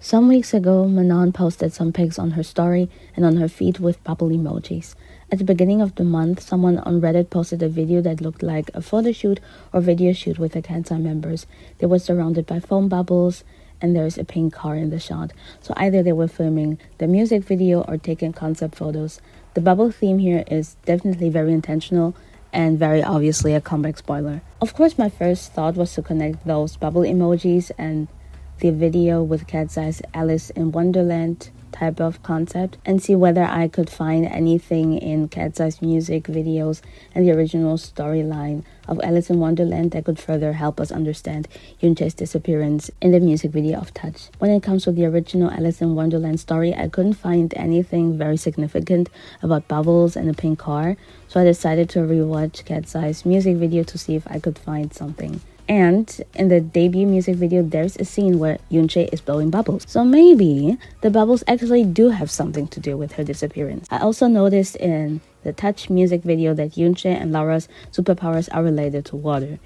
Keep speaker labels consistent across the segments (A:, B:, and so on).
A: Some weeks ago, Manon posted some pics on her story and on her feed with bubble emojis. At the beginning of the month, someone on Reddit posted a video that looked like a photo shoot or video shoot with the katseye members. They were surrounded by foam bubbles, and there's a pink car in the shot. So either they were filming the music video or taking concept photos. The bubble theme here is definitely very intentional and very obviously a comeback spoiler. Of course, my first thought was to connect those bubble emojis and the video with Katzeye's Alice in Wonderland type of concept and see whether I could find anything in Katzeye's music videos and the original storyline of Alice in Wonderland that could further help us understand Yoonchae's disappearance in the music video of Touch. When it comes to the original Alice in Wonderland story, I couldn't find anything very significant about bubbles and a pink car, so I decided to rewatch Katzeye's music video to see if I could find something. And in the debut music video, there's a scene where Yoonchae is blowing bubbles. So maybe the bubbles actually do have something to do with her disappearance. I also noticed in the Touch music video that Yoonchae and Laura's superpowers are related to water.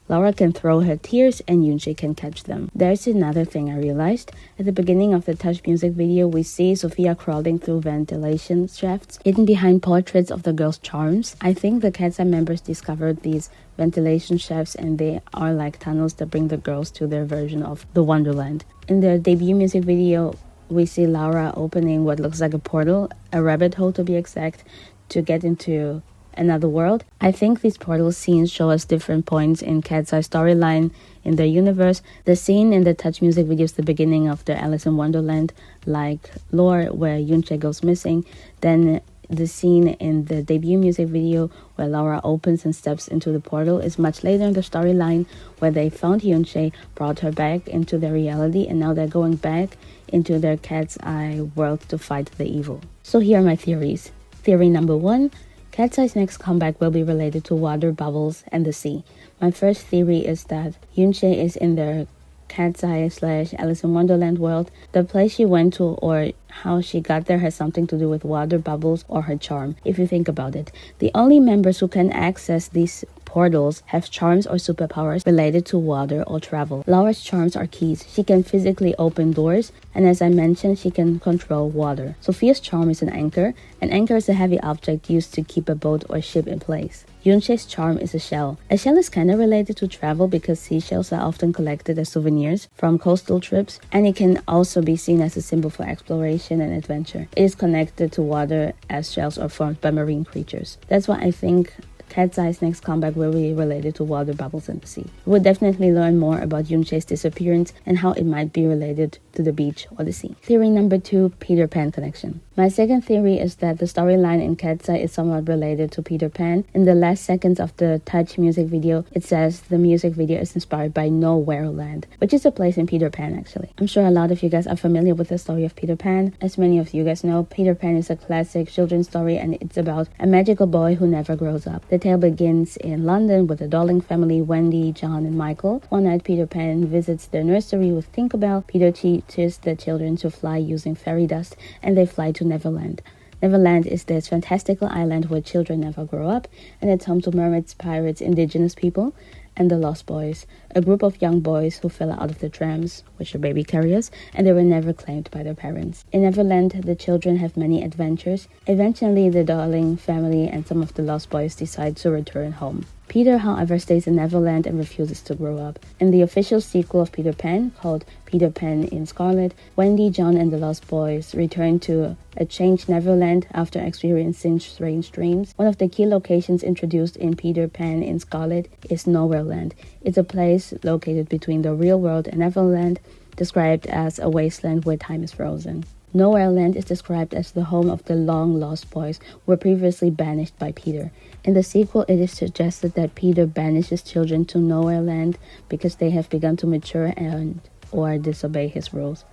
A: Laura can throw her tears and Yoonchae can catch them. There's another thing I realized. At the beginning of the Touch music video, we see Sophia crawling through ventilation shafts, hidden behind portraits of the girls' charms. I think the katseye members discovered these ventilation shafts and they are like tunnels that bring the girls to their version of the Wonderland. In the debut music video, we see Laura opening what looks like a portal, a rabbit hole to be exact, to get into another world. I think these portal scenes show us different points in Katzeye's storyline in their universe. The scene in the Touch music video is the beginning of the Alice in Wonderland like lore where Yoonchae goes missing. Then the scene in the debut music video where Laura opens and steps into the portal is much later in the storyline where they found Yoonchae, brought her back into their reality, and now they're going back into their cat's eye world to fight the evil. So here are my theories. Theory number 1. Katzeye's next comeback will be related to water, bubbles, and the sea. My first theory is that Yoonchae is in their katseye / Alice in Wonderland world. The place she went to or how she got there has something to do with water, bubbles, or her charm. If you think about it, the only members who can access these portals have charms or superpowers related to water or travel. Laura's charms are keys. She can physically open doors, and as I mentioned, she can control water. Sophia's charm is an anchor. An anchor is a heavy object used to keep a boat or ship in place. Yoonchae's charm is a shell. A shell is kind of related to travel because seashells are often collected as souvenirs from coastal trips, and it can also be seen as a symbol for exploration and adventure. It is connected to water as shells are formed by marine creatures. That's why I think Katzeye's next comeback will be related to water, bubbles, and the sea. We'll definitely learn more about Yoonchae's disappearance and how it might be related to the beach or the sea. Theory number 2, Peter Pan connection. My second theory is that the storyline in Katseye is somewhat related to Peter Pan. In the last seconds of the Touch music video, it says the music video is inspired by Nowhere Land, which is a place in Peter Pan actually. I'm sure a lot of you guys are familiar with the story of Peter Pan. As many of you guys know, Peter Pan is a classic children's story and it's about a magical boy who never grows up. The tale begins in London with the Darling family, Wendy, John, and Michael. One night, Peter Pan visits their nursery with Tinkerbell. Peter teaches the children to fly using fairy dust, and they fly to Neverland. Neverland is this fantastical island where children never grow up, and it's home to mermaids, pirates, indigenous people, and the Lost Boys, a group of young boys who fell out of the trams, which are baby carriers, and they were never claimed by their parents. In Neverland, the children have many adventures. Eventually, the Darling family and some of the Lost Boys decide to return home. Peter, however, stays in Neverland and refuses to grow up. In the official sequel of Peter Pan, called Peter Pan in Scarlet, Wendy, John, and the Lost Boys return to a changed Neverland after experiencing strange dreams. One of the key locations introduced in Peter Pan in Scarlet is Nowhere Land. It's a place located between the real world and Neverland, described as a wasteland where time is frozen. Nowhere Land is described as the home of the long-lost boys who were previously banished by Peter. In the sequel, it is suggested that Peter banishes children to Nowhere Land because they have begun to mature and or disobey his rules.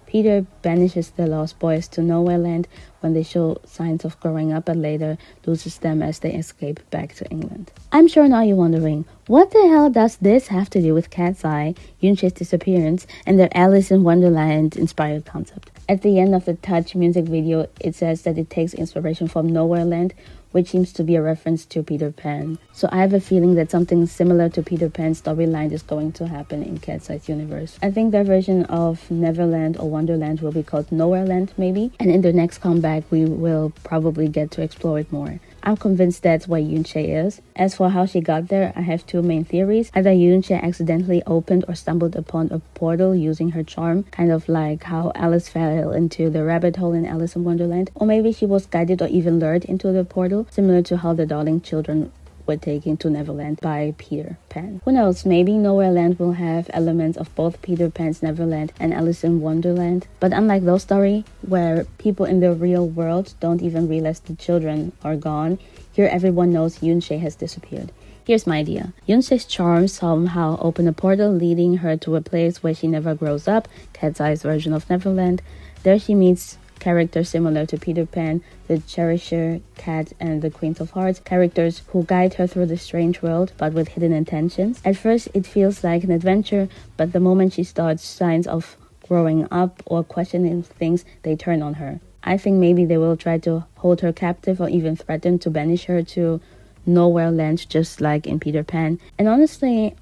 A: Peter banishes the Lost Boys to Nowhere Land when they show signs of growing up, but later loses them as they escape back to England. I'm sure now you're wondering, what the hell does this have to do with Katseye, Yoonchae's disappearance, and their Alice in Wonderland inspired concept? At the end of the Touch music video, it says that it takes inspiration from Nowhere Land, which seems to be a reference to Peter Pan. So I have a feeling that something similar to Peter Pan's storyline is going to happen in Cat's universe. I think their version of Neverland or Wonderland will be called Nowhere Land maybe, and in the next comeback we will probably get to explore it more. I'm convinced that's where Yoon-chae is. As for how she got there, I have two main theories. Either Yoon-chae accidentally opened or stumbled upon a portal using her charm, kind of like how Alice fell into the rabbit hole in Alice in Wonderland. Or maybe she was guided or even lured into the portal, similar to how the Darling children were taken to Neverland by Peter Pan. Who knows, maybe Nowhere Land will have elements of both Peter Pan's Neverland and Alice in Wonderland. But unlike those stories, where people in the real world don't even realize the children are gone, here everyone knows Yoon-chae has disappeared. Here's my idea. Yoon-chae's charm somehow opened a portal leading her to a place where she never grows up, Katseye's version of Neverland. There she meets characters similar to Peter Pan, the Cherisher, Cat, and the Queens of Hearts, characters who guide her through the strange world, but with hidden intentions. At first, it feels like an adventure, but the moment she starts signs of growing up or questioning things, they turn on her. I think maybe they will try to hold her captive or even threaten to banish her to Nowhere Land, just like in Peter Pan. And honestly,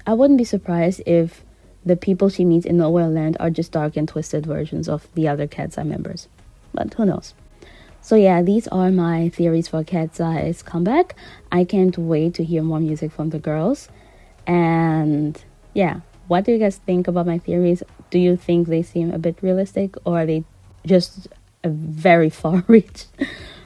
A: I wouldn't be surprised if the people she meets in Nowhere Land are just dark and twisted versions of the other Cat's Eye members. But who knows? So yeah, these are my theories for Cat's Eye's comeback. I can't wait to hear more music from the girls. And yeah, what do you guys think about my theories? Do you think they seem a bit realistic, or are they just a very far reach?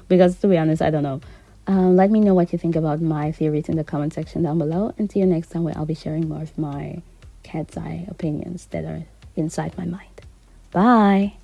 A: Because to be honest, I don't know. Let me know what you think about my theories in the comment section down below. And see you next time, where I'll be sharing more of my Cat's Eye opinions that are inside my mind. Bye!